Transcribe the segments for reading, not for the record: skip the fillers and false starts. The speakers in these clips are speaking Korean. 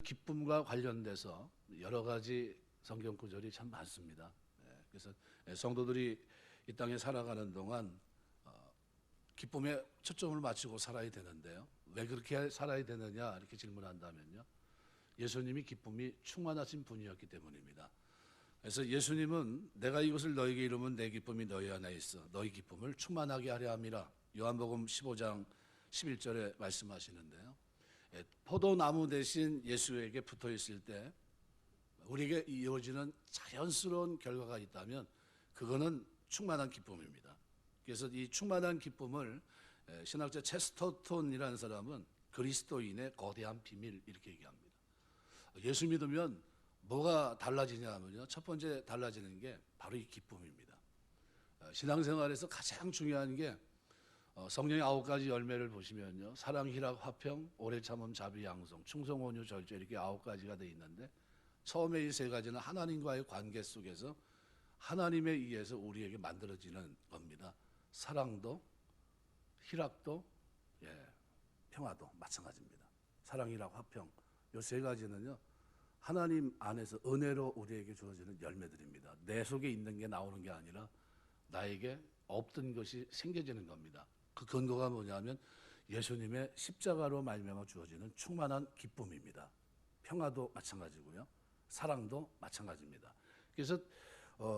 기쁨과 관련돼서 여러 가지 성경 구절이 참 많습니다. 그래서 성도들이 이 땅에 살아가는 동안 기쁨에 초점을 맞추고 살아야 되는데요. 왜 그렇게 살아야 되느냐 이렇게 질문한다면요. 예수님이 기쁨이 충만하신 분이었기 때문입니다. 그래서 예수님은 내가 이것을 너에게 이루면 내 기쁨이 너희 안에 있어 너희 기쁨을 충만하게 하려 함이라. 요한복음 15장 11절에 말씀하시는데요. 포도나무 대신 예수에게 붙어 있을 때 우리에게 이루어지는 자연스러운 결과가 있다면 그거는 충만한 기쁨입니다. 그래서 이 충만한 기쁨을 신학자 체스터톤이라는 사람은 그리스도인의 거대한 비밀 이렇게 얘기합니다. 예수 믿으면 뭐가 달라지냐 하면요. 첫 번째 달라지는 게 바로 이 기쁨입니다. 신앙생활에서 가장 중요한 게 성령의 9가지 열매를 보시면요. 사랑, 희락, 화평, 오래 참음, 자비, 양성, 충성, 온유, 절제 이렇게 9가지가 되어 있는데 처음에 이 3가지는 하나님과의 관계 속에서 하나님에 의해서 우리에게 만들어지는 겁니다. 사랑도 희락도 평화도 마찬가지입니다. 사랑, 희락, 화평 이 3가지는요. 하나님 안에서 은혜로 우리에게 주어지는 열매들입니다. 내 속에 있는 게 나오는 게 아니라 나에게 없던 것이 생겨지는 겁니다. 그 근거가 뭐냐면 예수님의 십자가로 말미암아 주어지는 충만한 기쁨입니다. 평화도 마찬가지고요. 사랑도 마찬가지입니다. 그래서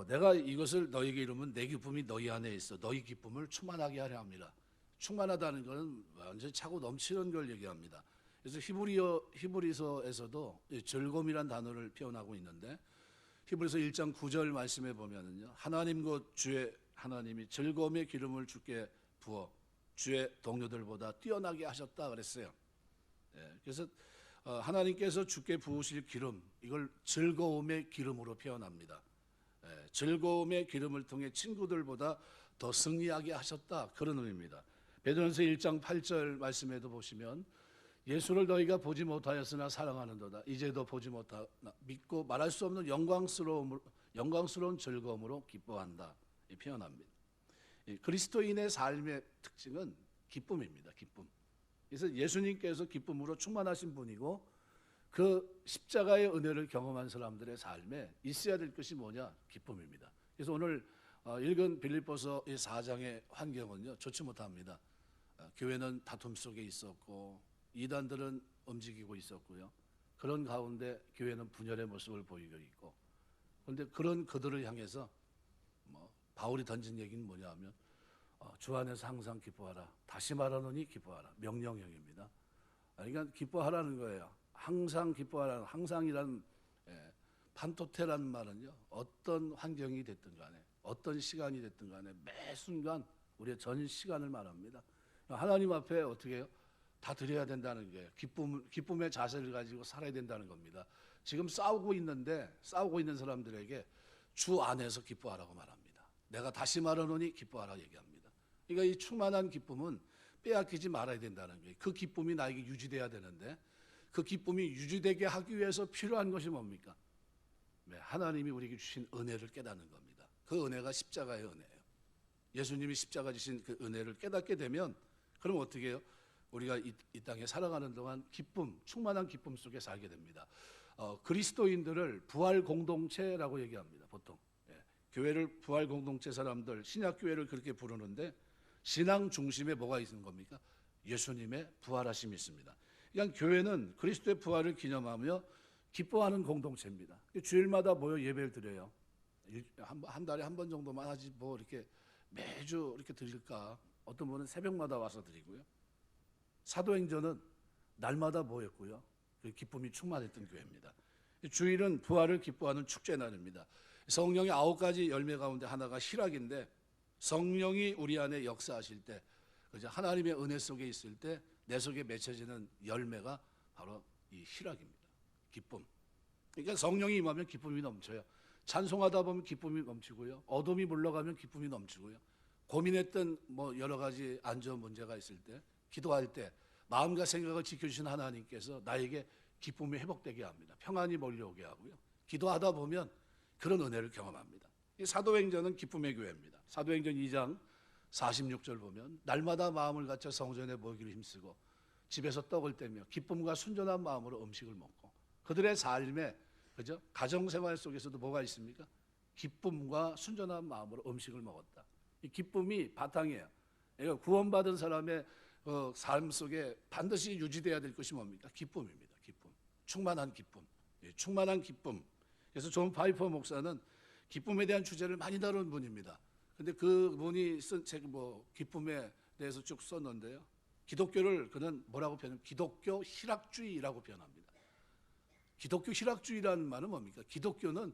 내가 이것을 너에게 이루면 내 기쁨이 너희 안에 있어 너희 기쁨을 충만하게 하려 합니다. 충만하다는 것은 완전히 차고 넘치는 걸 얘기합니다. 그래서 히브리서에서도 즐거움이란 단어를 표현하고 있는데 히브리서 1장 9절 말씀에 보면은요. 하나님 곧 주의 하나님이 즐거움의 기름을 주께 부어 주의 동료들보다 뛰어나게 하셨다 그랬어요. 그래서 하나님께서 주께 부으실 기름 이걸 즐거움의 기름으로 표현합니다. 즐거움의 기름을 통해 친구들보다 더 승리하게 하셨다 그런 의미입니다. 베드로전서 1장 8절 말씀에도 보시면 예수를 너희가 보지 못하였으나 사랑하는도다. 이제도 보지 못하나 믿고 말할 수 없는 영광스러운 즐거움으로 기뻐한다. 이 표현합니다. 그리스도인의 삶의 특징은 기쁨입니다. 기쁨. 그래서 예수님께서 기쁨으로 충만하신 분이고 그 십자가의 은혜를 경험한 사람들의 삶에 있어야 될 것이 뭐냐? 기쁨입니다. 그래서 오늘 읽은 빌립보서 4장의 환경은요 좋지 못합니다. 교회는 다툼 속에 있었고 이단들은 움직이고 있었고요. 그런 가운데 교회는 분열의 모습을 보이고 있고 그런데 그런 그들을 향해서 바울이 던진 얘기는 뭐냐면 주 안에서 항상 기뻐하라. 다시 말하노니 기뻐하라. 명령형입니다. 그러니까 기뻐하라는 거예요. 항상 기뻐하라. 항상이란 판토테라는 말은요. 어떤 환경이 됐든 간에 어떤 시간이 됐든 간에 매 순간 우리의 전 시간을 말합니다. 하나님 앞에 어떻게 해요? 다 드려야 된다는 게 기쁨의 자세를 가지고 살아야 된다는 겁니다. 지금 싸우고 있는 사람들에게 주 안에서 기뻐하라고 말합니다. 내가 다시 말하노니 기뻐하라 얘기합니다. 그러니까 이 충만한 기쁨은 빼앗기지 말아야 된다는 거예요. 그 기쁨이 나에게 유지돼야 되는데 그 기쁨이 유지되게 하기 위해서 필요한 것이 뭡니까? 하나님이 우리에게 주신 은혜를 깨닫는 겁니다. 그 은혜가 십자가의 은혜예요. 예수님이 십자가 지신 그 은혜를 깨닫게 되면 그럼 어떻게 해요? 우리가 이 땅에 살아가는 동안 충만한 기쁨 속에 살게 됩니다. 그리스도인들을 부활 공동체라고 얘기합니다. 보통 교회를 부활 공동체 사람들, 신약교회를 그렇게 부르는데 신앙 중심에 뭐가 있는 겁니까? 예수님의 부활하심이 있습니다. 그러니까 교회는 그리스도의 부활을 기념하며 기뻐하는 공동체입니다. 주일마다 모여 예배를 드려요. 한 달에 한 번 정도만 하지 뭐 이렇게 매주 이렇게 드릴까? 어떤 분은 새벽마다 와서 드리고요. 사도행전은 날마다 모였고요. 그 기쁨이 충만했던 교회입니다. 주일은 부활을 기뻐하는 축제 날입니다. 성령의 9가지 열매 가운데 하나가 희락인데 성령이 우리 안에 역사하실 때 하나님의 은혜 속에 있을 때 내 속에 맺혀지는 열매가 바로 이 희락입니다. 기쁨. 그러니까 성령이 임하면 기쁨이 넘쳐요. 찬송하다 보면 기쁨이 넘치고요. 어둠이 물러가면 기쁨이 넘치고요. 고민했던 여러 가지 안전 문제가 있을 때 기도할 때 마음과 생각을 지켜주신 하나님께서 나에게 기쁨이 회복되게 합니다. 평안이 몰려오게 하고요. 기도하다 보면 그런 은혜를 경험합니다. 이 사도행전은 기쁨의 교회입니다. 사도행전 2장 46절 보면 날마다 마음을 갖춰 성전에 모이기를 힘쓰고 집에서 떡을 떼며 기쁨과 순전한 마음으로 음식을 먹고 그들의 삶에, 그죠? 가정생활 속에서도 뭐가 있습니까? 기쁨과 순전한 마음으로 음식을 먹었다. 이 기쁨이 바탕이에요. 그러니까 구원받은 사람의 삶 속에 반드시 유지돼야 될 것이 뭡니까? 기쁨입니다. 기쁨. 충만한 기쁨. 예, 충만한 기쁨. 그래서 존 파이퍼 목사는 기쁨에 대한 주제를 많이 다룬 분입니다. 근데 그 분이 쓴 책 기쁨에 대해서 쭉 썼는데요. 기독교를 그는 뭐라고 표현합니까? 기독교 희락주의라고 표현합니다. 기독교 희락주의라는 말은 뭡니까? 기독교는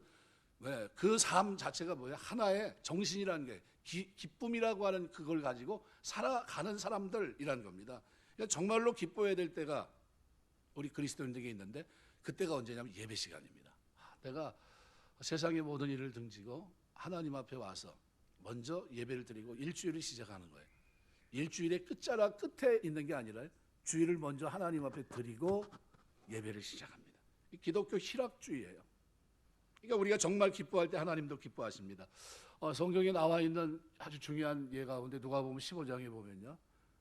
그 삶 자체가 뭐예요? 하나의 정신이라는 게 기쁨이라고 하는 그걸 가지고 살아가는 사람들이라는 겁니다. 그러니까 정말로 기뻐해야 될 때가 우리 그리스도인들에게 있는데 그때가 언제냐면 예배 시간입니다. 내가 세상의 모든 일을 등지고 하나님 앞에 와서 먼저 예배를 드리고 일주일을 시작하는 거예요. 일주일의 끝자락 끝에 있는 게 아니라 주일을 먼저 하나님 앞에 드리고 예배를 시작합니다. 기독교 희락주의예요. 그러니까 우리가 정말 기뻐할 때 하나님도 기뻐하십니다. 성경에 나와 있는 아주 중요한 예 가운데 누가복음 15장에 보면요,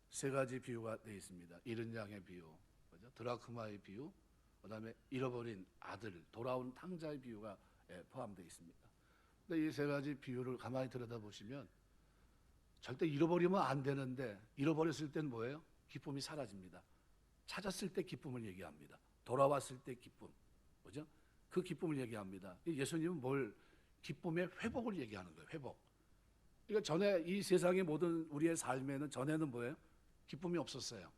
세 가지 비유가 되어 있습니다. 잃은 양의 비유, 그죠? 드라크마의 비유, 그다음에 잃어버린 아들, 돌아온 탕자의 비유가 포함되어 있습니다. 근데 이 세 가지 비유를 가만히 들여다보시면 절대 잃어버리면 안 되는데 잃어버렸을 땐 뭐예요? 기쁨이 사라집니다. 찾았을 때 기쁨을 얘기합니다. 돌아왔을 때 기쁨, 그죠? 그 기쁨을 얘기합니다. 예수님은 기쁨의 회복을 얘기하는 거예요. 회복. 그러니까 전에 이 세상의 모든 우리의 삶에는 전에는 뭐예요? 기쁨이 없었어요.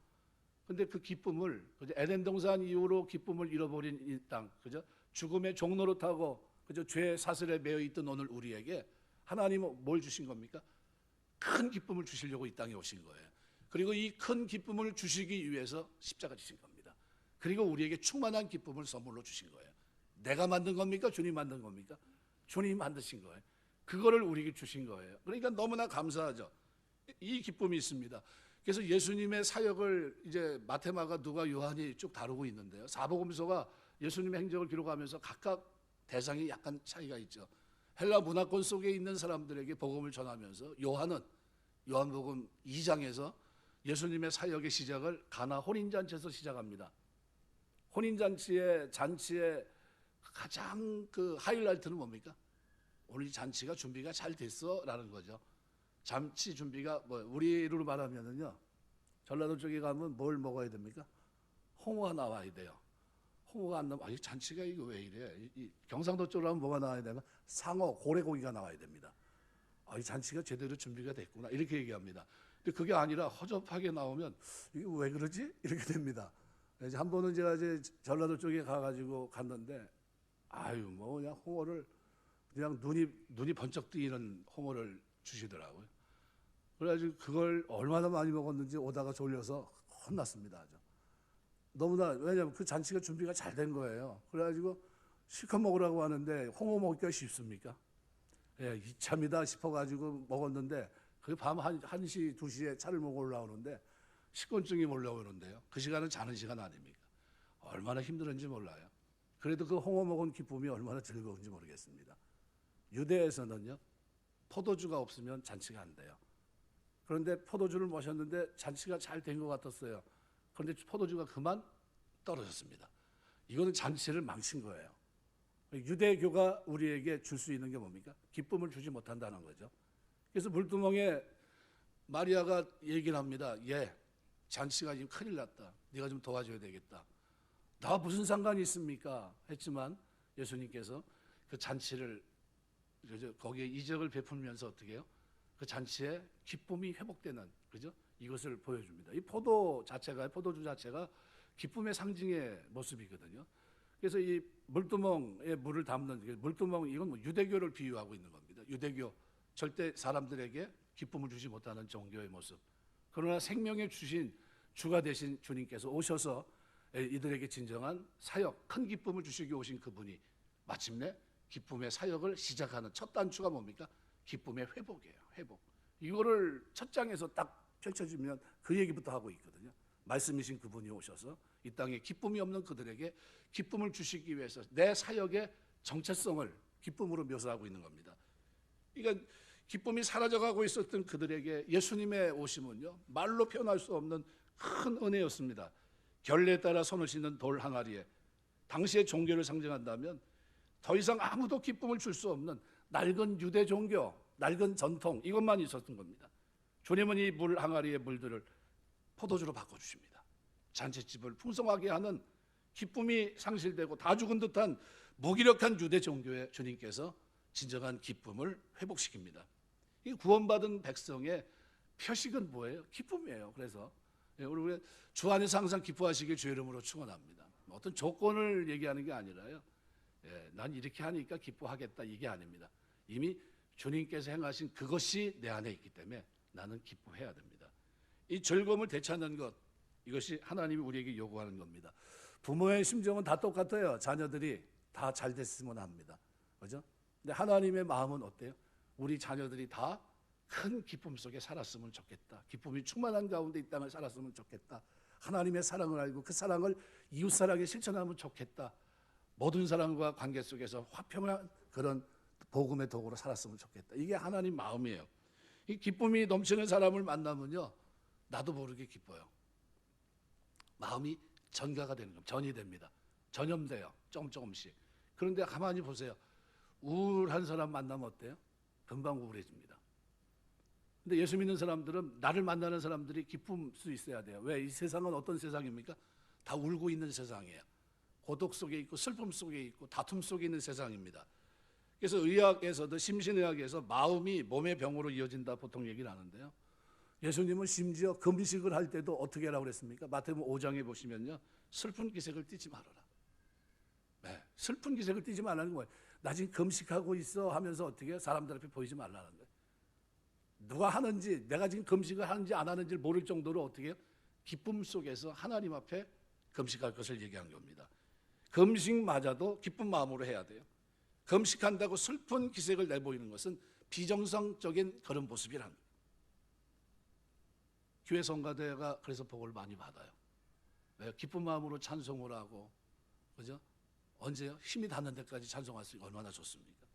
근데 그 기쁨을, 그죠? 에덴 동산 이후로 기쁨을 잃어버린 이 땅, 그죠? 죽음의 종로로 타고, 그죠? 죄 사슬에 매여 있던 오늘 우리에게 하나님은 뭘 주신 겁니까? 큰 기쁨을 주시려고 이 땅에 오신 거예요. 그리고 이 큰 기쁨을 주시기 위해서 십자가 지신 겁니다. 그리고 우리에게 충만한 기쁨을 선물로 주신 거예요. 내가 만든 겁니까? 주님 만든 겁니까? 주님이 만드신 거예요. 그거를 우리에게 주신 거예요. 그러니까 너무나 감사하죠. 이 기쁨이 있습니다. 그래서 예수님의 사역을 이제 마태마가 누가 요한이 쭉 다루고 있는데요. 사복음서가 예수님의 행적을 기록하면서 각각 대상이 약간 차이가 있죠. 헬라 문화권 속에 있는 사람들에게 복음을 전하면서 요한은 요한복음 2장에서 예수님의 사역의 시작을 가나 혼인잔치에서 시작합니다. 혼인잔치의 가장 그 하이라이트는 뭡니까? 오늘 이 잔치가 준비가 잘 됐어라는 거죠. 잔치 준비가 우리로 말하면은요, 전라도 쪽에 가면 뭘 먹어야 됩니까? 홍어가 나와야 돼요. 홍어가 안 나오면 이 잔치가 이거 왜 이래? 이 경상도 쪽으로 하면 뭐가 나와야 되나? 상어, 고래고기가 나와야 됩니다. 이 잔치가 제대로 준비가 됐구나 이렇게 얘기합니다. 근데 그게 아니라 허접하게 나오면 이게 왜 그러지? 이렇게 됩니다. 이제 한 번은 제가 이제 전라도 쪽에 가가지고 갔는데 그냥 홍어를 그냥 눈이 번쩍 뜨이는 홍어를 주시더라고요. 그래가지고 그걸 얼마나 많이 먹었는지 오다가 졸려서 혼났습니다. 아주. 너무나, 왜냐하면 그 잔치가 준비가 잘 된 거예요. 그래가지고 실컷 먹으라고 하는데 홍어 먹기가 쉽습니까? 예, 이참이다 싶어가지고 먹었는데 그게 밤 1시, 2시에 차를 먹고 올라오는데 식곤증이 몰려오는데요. 그 시간은 자는 시간 아닙니까? 얼마나 힘들었는지 몰라요. 그래도 그 홍어 먹은 기쁨이 얼마나 즐거운지 모르겠습니다. 유대에서는요, 포도주가 없으면 잔치가 안 돼요. 그런데 포도주를 마셨는데 잔치가 잘 된 것 같았어요. 그런데 포도주가 그만 떨어졌습니다. 이거는 잔치를 망친 거예요. 유대교가 우리에게 줄 수 있는 게 뭡니까? 기쁨을 주지 못한다는 거죠. 그래서 물두멍에 마리아가 얘기를 합니다. 잔치가 지금 큰일 났다. 네가 좀 도와줘야 되겠다. 나 무슨 상관이 있습니까? 했지만 예수님께서 그 잔치를, 거기에 이적을 베풀면서 어떻게 해요? 그 잔치에 기쁨이 회복되는, 그죠? 이것을 보여줍니다. 이 포도주 자체가 기쁨의 상징의 모습이거든요. 그래서 이 물두멍에 물을 담는, 물두멍, 이건 유대교를 비유하고 있는 겁니다. 유대교, 절대 사람들에게 기쁨을 주지 못하는 종교의 모습. 그러나 생명의 주가 되신 주님께서 오셔서 이들에게 진정한 사역, 큰 기쁨을 주시기 오신 그분이 마침내 기쁨의 사역을 시작하는 첫 단추가 뭡니까? 기쁨의 회복이에요. 회복. 이거를 첫 장에서 딱 펼쳐주면 그 얘기부터 하고 있거든요. 말씀이신 그분이 오셔서 이 땅에 기쁨이 없는 그들에게 기쁨을 주시기 위해서 내 사역의 정체성을 기쁨으로 묘사하고 있는 겁니다. 그러니까 기쁨이 사라져가고 있었던 그들에게 예수님의 오심은요, 말로 표현할 수 없는 큰 은혜였습니다. 결례에 따라 손을 씻는 돌 항아리에 당시의 종교를 상징한다면 더 이상 아무도 기쁨을 줄 수 없는 낡은 유대 종교, 낡은 전통 이것만 있었던 겁니다. 주님은 이 물 항아리의 물들을 포도주로 바꿔주십니다. 잔치집을 풍성하게 하는 기쁨이 상실되고 다 죽은 듯한 무기력한 유대 종교에 주님께서 진정한 기쁨을 회복시킵니다. 이 구원받은 백성의 표식은 뭐예요? 기쁨이에요. 그래서 우리 주 안에서 항상 기뻐하시길 주의 이름으로 축원합니다. 어떤 조건을 얘기하는 게 아니라요. 난 이렇게 하니까 기뻐하겠다 이게 아닙니다. 이미 주님께서 행하신 그것이 내 안에 있기 때문에 나는 기뻐해야 됩니다. 이 즐거움을 되찾는 것, 이것이 하나님이 우리에게 요구하는 겁니다. 부모의 심정은 다 똑같아요. 자녀들이 다 잘 됐으면 합니다. 그죠? 근데 하나님의 마음은 어때요? 우리 자녀들이 다 큰 기쁨 속에 살았으면 좋겠다. 기쁨이 충만한 가운데 이 땅을 살았으면 좋겠다. 하나님의 사랑을 알고 그 사랑을 이웃사랑에 실천하면 좋겠다. 모든 사람과 관계 속에서 화평한 그런 복음의 도구로 살았으면 좋겠다. 이게 하나님 마음이에요. 이 기쁨이 넘치는 사람을 만나면요, 나도 모르게 기뻐요. 마음이 전가가 되는 겁니다. 전이 됩니다. 전염돼요. 조금씩. 그런데 가만히 보세요. 우울한 사람 만나면 어때요? 금방 우울해집니다. 근데 예수 믿는 사람들은 나를 만나는 사람들이 기쁠 수 있어야 돼요. 왜? 이 세상은 어떤 세상입니까? 다 울고 있는 세상이에요. 고독 속에 있고 슬픔 속에 있고 다툼 속에 있는 세상입니다. 그래서 의학에서도 심신의학에서 마음이 몸의 병으로 이어진다 보통 얘기를 하는데요. 예수님은 심지어 금식을 할 때도 어떻게 하라고 그랬습니까? 마태복음 5장에 보시면요. 슬픈 기색을 띠지 말아라. 네, 슬픈 기색을 띠지 말라는 거예요. 나 지금 금식하고 있어 하면서 어떻게 해요? 사람들 앞에 보이지 말라는 거예요. 누가 하는지 내가 지금 금식을 하는지 안 하는지를 모를 정도로 어떻게 해요? 기쁨 속에서 하나님 앞에 금식할 것을 얘기하는 겁니다. 금식마저도 기쁜 마음으로 해야 돼요. 금식한다고 슬픈 기색을 내보이는 것은 비정상적인 그런 모습이란 거예요. 교회 성가대가 그래서 복을 많이 받아요. 왜? 기쁜 마음으로 찬송을 하고, 그죠? 언제요? 힘이 닿는 데까지 찬송할 수 있는 얼마나 좋습니까?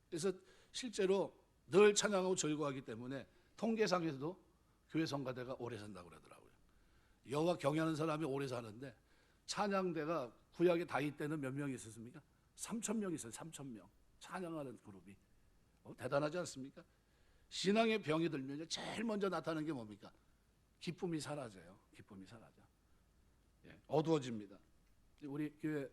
그래서 실제로 늘 찬양하고 즐거워하기 때문에 통계상에서도 교회 성가대가 오래 산다고 그러더라고요. 여호와 경외하는 사람이 오래 사는데 찬양대가 구약의 다윗 때는 몇 명이 있었습니까? 3,000명 있어요. 3,000명 찬양하는 그룹이. 대단하지 않습니까? 신앙의 병이 들면 제일 먼저 나타나는 게 뭡니까? 기쁨이 사라져요. 기쁨이 사라져. 어두워집니다. 우리 교회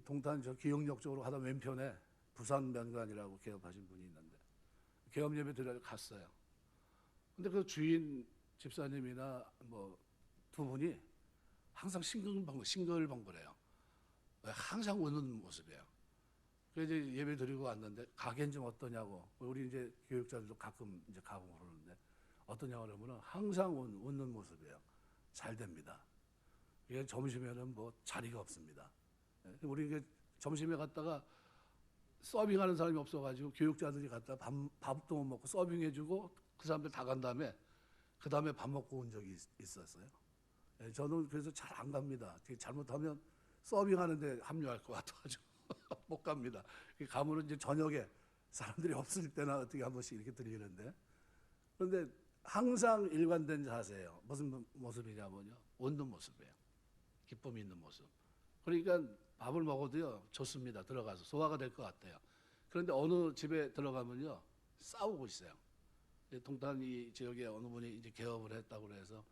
동탄 저 기흥역 쪽으로 하다 왼편에 부산 면관이라고 개업하신 분이 있는데 개업 예배 드리러 갔어요. 근데 그 주인 집사님이나 뭐 두 분이 항상 싱글벙글해요. 항상 우는 모습이에요. 그래서 이제 예배 드리고 왔는데 가게는 좀 어떠냐고. 우리 이제 교육자들도 가끔 이제 가고 그러는데 어떠냐고 그러면은 항상 웃는 모습이에요. 잘 됩니다. 이게 점심에는 뭐 자리가 없습니다. 우리 이게 점심에 갔다가 서빙하는 사람이 없어가지고 교육자들이 갔다가 밥도 못 먹고 서빙해주고 그 사람들 다 간 다음에 그 다음에 밥 먹고 온 적이 있었어요. 저는 그래서 잘 안 갑니다. 잘못하면 서빙하는데 합류할 것 같아가지고 못 갑니다. 가면은 이제 저녁에 사람들이 없을 때나 어떻게 한 번씩 이렇게 들리는데, 그런데 항상 일관된 자세예요. 무슨 모습이냐면요, 웃는 모습이에요. 기쁨이 있는 모습. 그러니까 밥을 먹어도요 좋습니다. 들어가서 소화가 될 것 같아요. 그런데 어느 집에 들어가면요 싸우고 있어요. 동탄 이 지역에 어느 분이 이제 개업을 했다고 그래서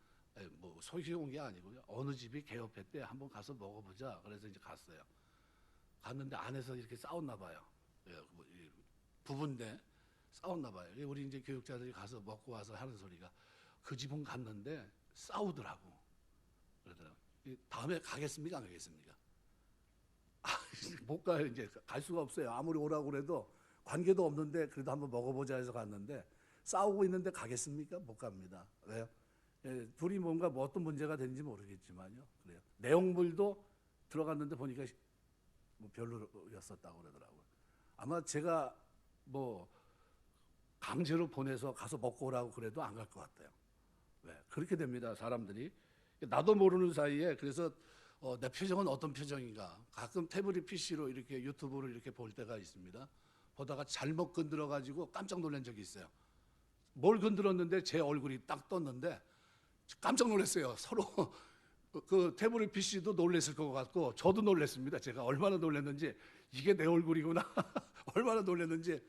뭐 소식이 온 게 아니고요. 어느 집이 개업했대. 한번 가서 먹어보자. 그래서 이제 갔어요. 갔는데 안에서 이렇게 싸웠나 봐요. 부부인데 싸웠나 봐요. 우리 이제 교육자들이 가서 먹고 와서 하는 소리가 그 집은 갔는데 싸우더라고. 그러더라고요. 다음에 가겠습니까? 안 가겠습니까? 못 가요. 이제 갈 수가 없어요. 아무리 오라고 그래도 관계도 없는데 그래도 한번 먹어보자 해서 갔는데 싸우고 있는데 가겠습니까? 못 갑니다. 왜요? 둘이 뭔가 뭐 어떤 문제가 되는지 모르겠지만요. 그래요. 내용물도 들어갔는데 보니까 뭐 별로였었다고 그러더라고요. 아마 제가 뭐 강제로 보내서 가서 먹고 오라고 그래도 안 갈 것 같아요. 왜? 그렇게 됩니다. 사람들이. 나도 모르는 사이에 그래서 내 표정은 어떤 표정인가. 가끔 태블릿 PC로 이렇게 유튜브를 이렇게 볼 때가 있습니다. 보다가 잘못 건드려가지고 깜짝 놀란 적이 있어요. 뭘 건드렸는데 제 얼굴이 딱 떴는데 깜짝 놀랐어요. 서로 그 태블릿 PC도 놀랬을 것 같고 저도 놀랬습니다. 제가 얼마나 놀랐는지 이게 내 얼굴이구나 얼마나 놀랐는지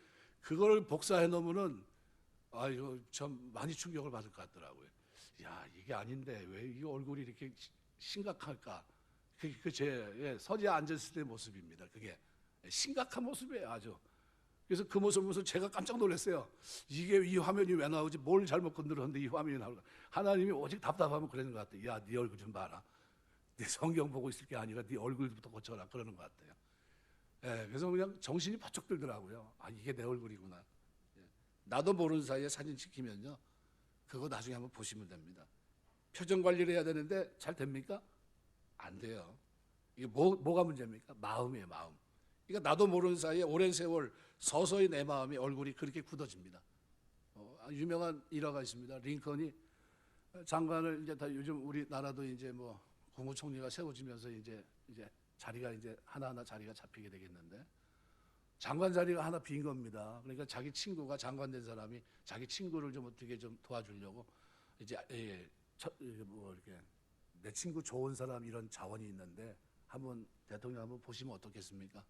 그걸 복사해 놓으면은 아 이거 참 많이 충격을 받을 것 같더라고요. 야 이게 아닌데 왜 이 얼굴이 이렇게 심각할까? 그제 서재 앉았을 때 모습입니다. 그게 심각한 모습이에요 아주. 그래서 그 모습을 보면서 제가 깜짝 놀랐어요. 이게 이 화면이 왜 나오지? 뭘 잘못 건드렸는데 이 화면이 나올까? 하나님이 오직 답답하면 그러는 것 같아요. 야, 네 얼굴 좀 봐라. 네 성경 보고 있을 게 아니라 네 얼굴부터 고쳐라 그러는 것 같아요. 예, 그래서 그냥 정신이 바짝 들더라고요. 아 이게 내 얼굴이구나. 예. 나도 모르는 사이에 사진 찍히면요. 그거 나중에 한번 보시면 됩니다. 표정 관리를 해야 되는데 잘 됩니까? 안 돼요. 이게 뭐가 문제입니까? 마음이에요, 마음. 그러니까 나도 모르는 사이에 오랜 세월 서서히 내 마음이 얼굴이 그렇게 굳어집니다. 유명한 일화가 있습니다. 링컨이 장관을 이제 다 요즘 우리나라도 이제 뭐 국무총리가 세워지면서 이제 자리가 이제 하나하나 자리가 잡히게 되겠는데 장관 자리가 하나 빈 겁니다. 그러니까 자기 친구가 장관 된 사람이 자기 친구를 좀 어떻게 좀 도와주려고 이제 뭐 이렇게 내 친구 좋은 사람 이런 자원이 있는데 한번 대통령 한번 보시면 어떻겠습니까?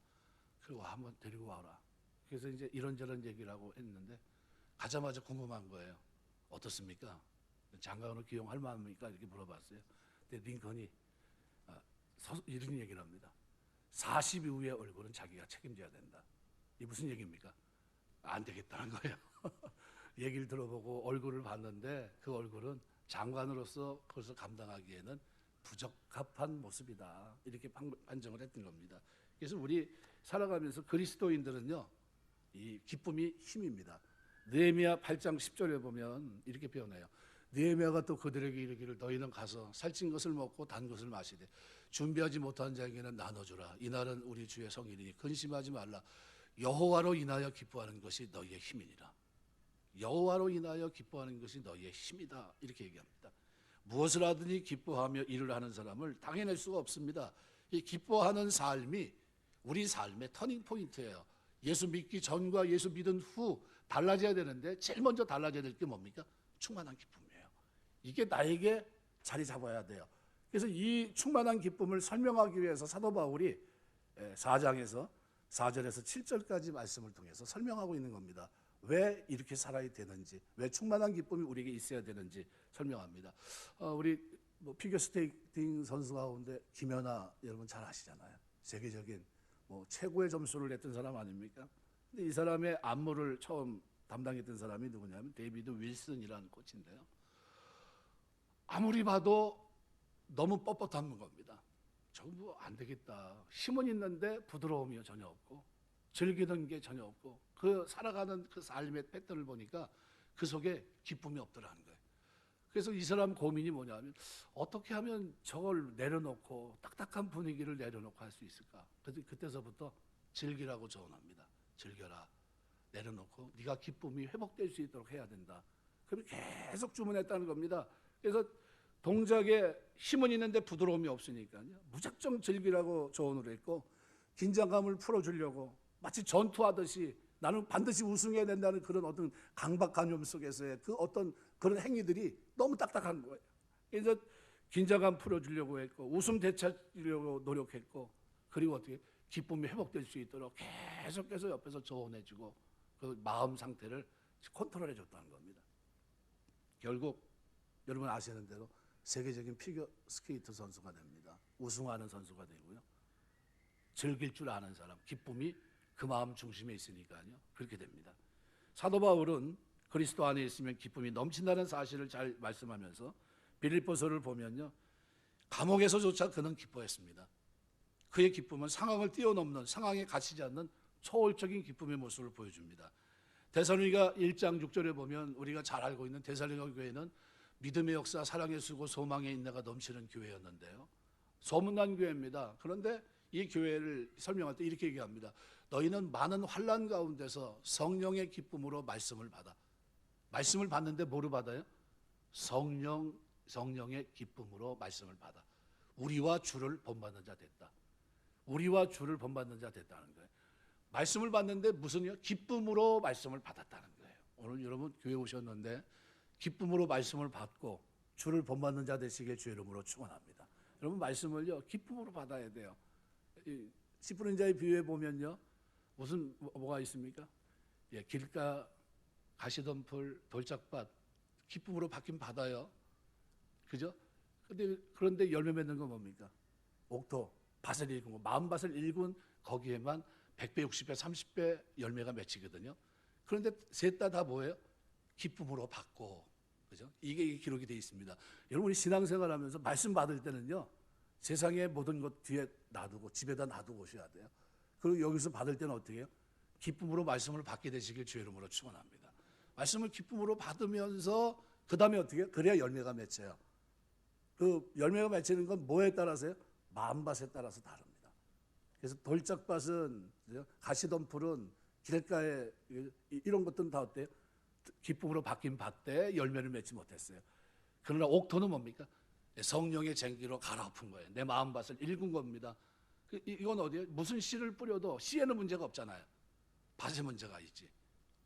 그리고 한번 데리고 와라. 그래서 이제 이런저런 얘기를 하고 했는데 가자마자 궁금한 거예요. 어떻습니까? 장관으로 기용할 만합니까? 이렇게 물어봤어요. 근데 링컨이 이런 얘기를 합니다. 40 이후의 얼굴은 자기가 책임져야 된다. 이게 무슨 얘기입니까? 안 되겠다는 거예요. 얘기를 들어보고 얼굴을 봤는데 그 얼굴은 장관으로서 그것을 감당하기에는 부적합한 모습이다. 이렇게 판정을 했던 겁니다. 그래서 우리 살아가면서 그리스도인들은요. 이 기쁨이 힘입니다. 느헤미야 8장 10절에 보면 이렇게 표현해요. 느헤미야가 또 그들에게 이르기를 너희는 가서 살찐 것을 먹고 단 것을 마시되 준비하지 못한 자에게는 나눠주라. 이날은 우리 주의 성일이니 근심하지 말라. 여호와로 인하여 기뻐하는 것이 너희의 힘이니라. 여호와로 인하여 기뻐하는 것이 너희의 힘이다. 이렇게 얘기합니다. 무엇을 하든지 기뻐하며 일을 하는 사람을 당해낼 수가 없습니다. 이 기뻐하는 삶이 우리 삶의 터닝 포인트예요. 예수 믿기 전과 예수 믿은 후 달라져야 되는데 제일 먼저 달라져야 될 게 뭡니까? 충만한 기쁨이에요. 이게 나에게 자리 잡아야 돼요. 그래서 이 충만한 기쁨을 설명하기 위해서 사도 바울이 4장에서 4절에서 7절까지 말씀을 통해서 설명하고 있는 겁니다. 왜 이렇게 살아야 되는지, 왜 충만한 기쁨이 우리에게 있어야 되는지 설명합니다. 우리 뭐 피겨스케이팅 선수 가운데 김연아 여러분 잘 아시잖아요. 세계적인 뭐 최고의 점수를 냈던 사람 아닙니까? 근데 이 사람의 안무를 처음 담당했던 사람이 누구냐면 데이비드 윌슨이라는 코치인데요. 아무리 봐도 너무 뻣뻣한 겁니다. 저거 뭐 안 되겠다. 힘은 있는데 부드러움이 전혀 없고 즐기는 게 전혀 없고 그 살아가는 그 삶의 패턴을 보니까 그 속에 기쁨이 없더라는 거예요. 그래서 이 사람 고민이 뭐냐면 어떻게 하면 저걸 내려놓고 딱딱한 분위기를 내려놓고 할 수 있을까? 그래서 그때서부터 즐기라고 조언합니다. 즐겨라. 내려놓고 네가 기쁨이 회복될 수 있도록 해야 된다. 그럼 계속 주문했다는 겁니다. 그래서 동작에 힘은 있는데 부드러움이 없으니까요. 무작정 즐기라고 조언을 했고 긴장감을 풀어주려고 마치 전투하듯이 나는 반드시 우승해야 된다는 그런 어떤 강박관념 속에서의 그 어떤 그런 행위들이 너무 딱딱한 거예요. 그래서 긴장감 풀어주려고 했고 웃음 되찾으려고 노력했고 그리고 어떻게 기쁨이 회복될 수 있도록 계속해서 옆에서 조언해주고 그 마음 상태를 컨트롤해 줬다는 겁니다. 결국 여러분 아시는 대로 세계적인 피겨 스케이트 선수가 됩니다. 우승하는 선수가 되고요. 즐길 줄 아는 사람, 기쁨이 그 마음 중심에 있으니까요. 그렇게 됩니다. 사도 바울은 그리스도 안에 있으면 기쁨이 넘친다는 사실을 잘 말씀하면서 빌립보서를 보면요. 감옥에서조차 그는 기뻐했습니다. 그의 기쁨은 상황을 뛰어넘는 상황에 갇히지 않는 초월적인 기쁨의 모습을 보여줍니다. 데살로니가 1장 6절에 보면 우리가 잘 알고 있는 데살로니가 교회는 믿음의 역사, 사랑의 수고, 소망의 인내가 넘치는 교회였는데요. 소문난 교회입니다. 그런데 이 교회를 설명할 때 이렇게 얘기합니다. 너희는 많은 환난 가운데서 성령의 기쁨으로 말씀을 받아. 말씀을 받는데 뭐로 받아요? 성령의 기쁨으로 말씀을 받아. 우리와 주를 본받는 자 됐다. 우리와 주를 본받는 자 됐다는 거예요. 말씀을 받는데 무슨요? 기쁨으로 말씀을 받았다는 거예요. 오늘 여러분 교회 오셨는데 기쁨으로 말씀을 받고 주를 본받는 자 되시길 주의 이름으로 축원합니다. 여러분 말씀을요 기쁨으로 받아야 돼요. 씨 뿌린 자의 비유에 보면요 무슨 뭐가 있습니까? 예, 길가 가시덤불 돌짝밭 기쁨으로 받긴 받아요. 그죠? 그런데 열매 맺는 건 뭡니까? 옥토 밭을 일군 거, 마음 밭을 일군 거기에만 100배, 60배, 30배 열매가 맺히거든요. 그런데 셋 다 뭐예요? 기쁨으로 받고, 그죠? 이게 기록이 되어 있습니다. 여러분이 신앙생활하면서 말씀 받을 때는요, 세상의 모든 것 뒤에 놔두고 집에다 놔두고 오셔야 돼요. 그리고 여기서 받을 때는 어떻게 해요? 기쁨으로 말씀을 받게 되시길 주의 이름으로 축원합니다. 말씀을 기쁨으로 받으면서 그 다음에 어떻게 해요? 그래야 열매가 맺혀요. 그 열매가 맺히는 건 뭐에 따라서요? 마음밭에 따라서 다릅니다. 그래서 돌짝밭은, 가시덤불은, 길가에 이런 것들은 다 어때요? 기쁨으로 받긴 받되 열매를 맺지 못했어요. 그러나 옥토는 뭡니까? 성령의 쟁기로 갈아엎은 거예요. 내 마음밭을 일군 겁니다. 이건 어디에 무슨 씨를 뿌려도 씨에는 문제가 없잖아요. 밭에 문제가 있지.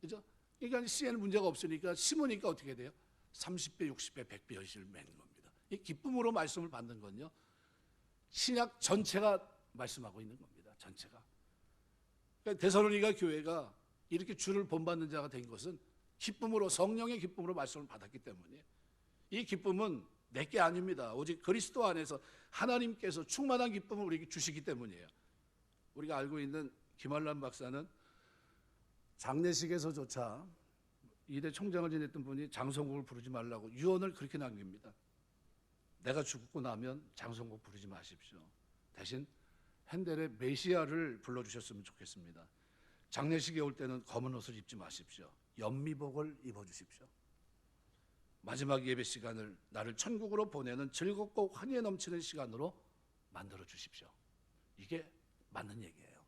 그죠? 그러니까 씨에는 문제가 없으니까 심으니까 어떻게 돼요? 30배, 60배, 100배 열심을 맺는 겁니다. 이 기쁨으로 말씀을 받는 건요. 신약 전체가 말씀하고 있는 겁니다. 전체가. 그러니까 데살로니가 교회가 이렇게 주를 본받는 자가 된 것은 기쁨으로, 성령의 기쁨으로 말씀을 받았기 때문에 이 기쁨은 내게 아닙니다. 오직 그리스도 안에서 하나님께서 충만한 기쁨을 우리에게 주시기 때문이에요. 우리가 알고 있는 김한란 박사는 장례식에서조차 이대 총장을 지냈던 분이 장성국을 부르지 말라고 유언을 그렇게 남깁니다. 내가 죽고 나면 장성국 부르지 마십시오. 대신 핸델의 메시아를 불러주셨으면 좋겠습니다. 장례식에 올 때는 검은 옷을 입지 마십시오. 연미복을 입어주십시오. 마지막 예배 시간을 나를 천국으로 보내는 즐겁고 환희에 넘치는 시간으로 만들어 주십시오. 이게 맞는 얘기예요.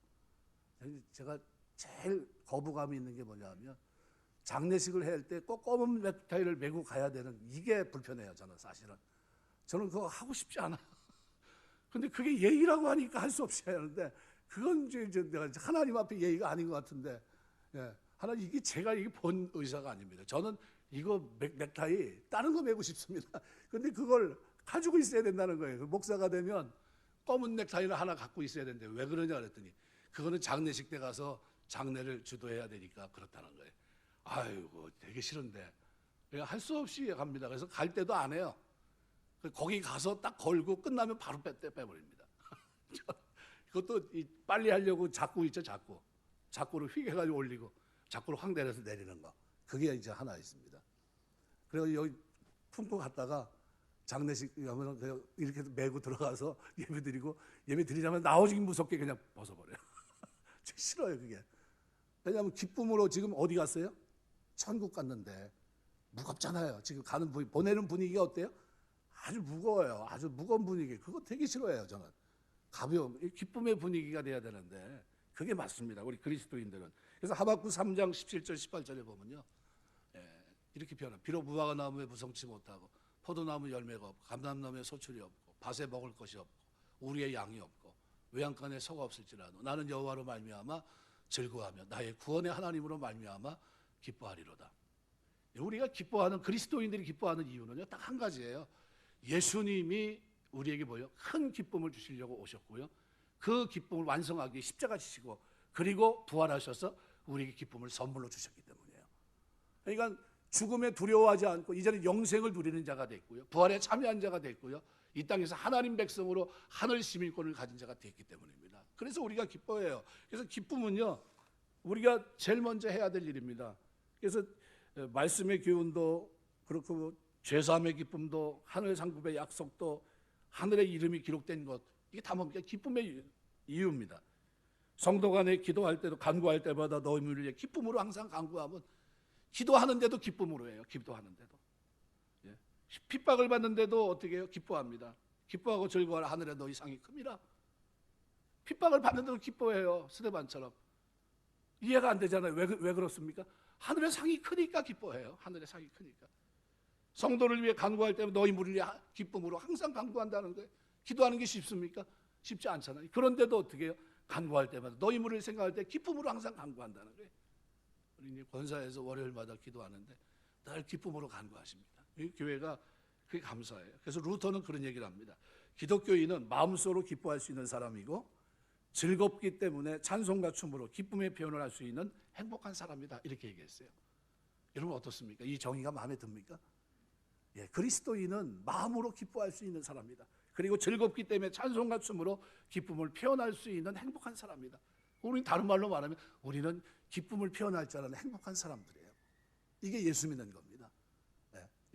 제가 제일 거부감이 있는 게 뭐냐면 장례식을 할 때 꼭 검은 넥타이를 메고 가야 되는 이게 불편해요. 저는 사실은. 저는 그거 하고 싶지 않아요. 근데 그게 예의라고 하니까 할 수 없이 하는데 그건 이제 내가 하나님 앞에 예의가 아닌 것 같은데, 예. 하나님 이게 제가 이게 본 의사가 아닙니다. 저는 이거 넥타이 다른 거 메고 싶습니다. 근데 그걸 가지고 있어야 된다는 거예요. 목사가 되면 검은 넥타이를 하나 갖고 있어야 되는데 왜 그러냐 그랬더니 그거는 장례식 때 가서 장례를 주도해야 되니까 그렇다는 거예요. 아이고 되게 싫은데 할 수 없이 갑니다. 그래서 갈 때도 안 해요. 거기 가서 딱 걸고 끝나면 바로 빼버립니다. 그것도 빨리 하려고 자꾸 있죠. 자꾸로 휘게가지고 올리고 자꾸로 확 내려서 내리는 거. 그게 이제 하나 있습니다. 그리고 여기 품고 갔다가 장례식 하면 이렇게 메고 들어가서 예배 드리고 예배 드리자면 나오기 무섭게 그냥 벗어버려요. 싫어요 그게. 왜냐하면 기쁨으로 지금 어디 갔어요? 천국 갔는데 무겁잖아요. 지금 가는 보내는 분위기가 어때요? 아주 무거워요. 아주 무거운 분위기. 그거 되게 싫어해요 저는. 가벼움, 기쁨의 분위기가 돼야 되는데 그게 맞습니다. 우리 그리스도인들은. 그래서 하박국 3장 17절 18절에 보면요. 이렇게 표현해요. 비록 무화과 나무에 부성치 못하고 포도나무 열매가 없고 감람나무에 소출이 없고 밭에 먹을 것이 없고 우리의 양이 없고 외양간에 소가 없을지라도 나는 여호와로 말미암아 즐거워하며 나의 구원의 하나님으로 말미암아 기뻐하리로다. 우리가 기뻐하는 그리스도인들이 기뻐하는 이유는요. 딱 한 가지예요. 예수님이 우리에게 뭐요? 큰 기쁨을 주시려고 오셨고요. 그 기쁨을 완성하기 위해 십자가 지시고 그리고 부활하셔서 우리에게 기쁨을 선물로 주셨기 때문이에요. 그러니까 죽음에 두려워하지 않고 이제는 영생을 누리는 자가 됐고요. 부활에 참여한 자가 됐고요. 이 땅에서 하나님 백성으로 하늘 시민권을 가진 자가 됐기 때문입니다. 그래서 우리가 기뻐해요. 그래서 기쁨은요. 우리가 제일 먼저 해야 될 일입니다. 그래서 말씀의 기운도 그렇고 죄사함의 기쁨도 하늘 상급의 약속도 하늘의 이름이 기록된 것 이게 다 뭡니까? 기쁨의 이유입니다. 성도 간에 기도할 때도 간구할 때마다 너희를 위해 기쁨으로 항상 간구하면 기도하는데도 기쁨으로 해요. 기도하는데도. 예. 핍박을 받는데도 어떻게 해요? 기뻐합니다. 기뻐하고 즐거워하라 하늘에 너희 상이 큽니다. 핍박을 받는데도 기뻐해요. 스데반처럼. 이해가 안 되잖아요. 왜 그렇습니까? 하늘의 상이 크니까 기뻐해요. 하늘의 상이 크니까. 성도를 위해 간구할 때면 너희 무리를 위해 기쁨으로 항상 간구한다는 거예요. 기도하는 게 쉽습니까? 쉽지 않잖아요. 그런데도 어떻게 해요? 간구할 때마다 너희 무리를 생각할 때 기쁨으로 항상 간구한다는 거예요. 우리 권사에서 월요일마다 기도하는데 늘 기쁨으로 간구하십니다. 이 교회가 그게 감사해요. 그래서 루터는 그런 얘기를 합니다. 기독교인은 마음속으로 기뻐할 수 있는 사람이고 즐겁기 때문에 찬송과 춤으로 기쁨의 표현을 할 수 있는 행복한 사람이다, 이렇게 얘기했어요. 여러분 어떻습니까? 이 정의가 마음에 듭니까? 예, 그리스도인은 마음으로 기뻐할 수 있는 사람이다. 그리고 즐겁기 때문에 찬송과 춤으로 기쁨을 표현할 수 있는 행복한 사람이다. 우리 다른 말로 말하면 우리는 기쁨을 표현할 줄 아는 행복한 사람들이에요. 이게 예수 믿는 겁니다.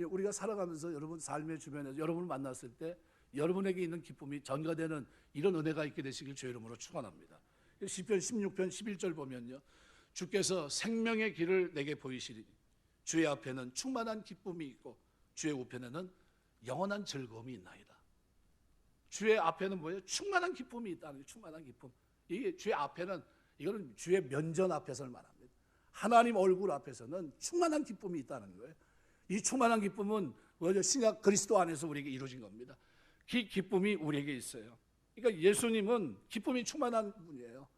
예, 우리가 살아가면서 여러분 삶의 주변에서 여러분을 만났을 때 여러분에게 있는 기쁨이 전가되는 이런 은혜가 있게 되시길 주의 이름으로 축원합니다. 시편 16편 11절 보면요, 주께서 생명의 길을 내게 보이시리니 주의 앞에는 충만한 기쁨이 있고 주의 우편에는 영원한 즐거움이 있나이다. 주의 앞에는 뭐예요? 충만한 기쁨이 있다는 거예요. 충만한 기쁨. 이게 주의 앞에는, 이거는 주의 면전 앞에서를 말합니다. 하나님 얼굴 앞에서는 충만한 기쁨이 있다는 거예요. 이 충만한 기쁨은 신약 그리스도 안에서 우리에게 이루어진 겁니다. 그 기쁨이 우리에게 있어요. 그러니까 예수님은 기쁨이 충만한 분이에요.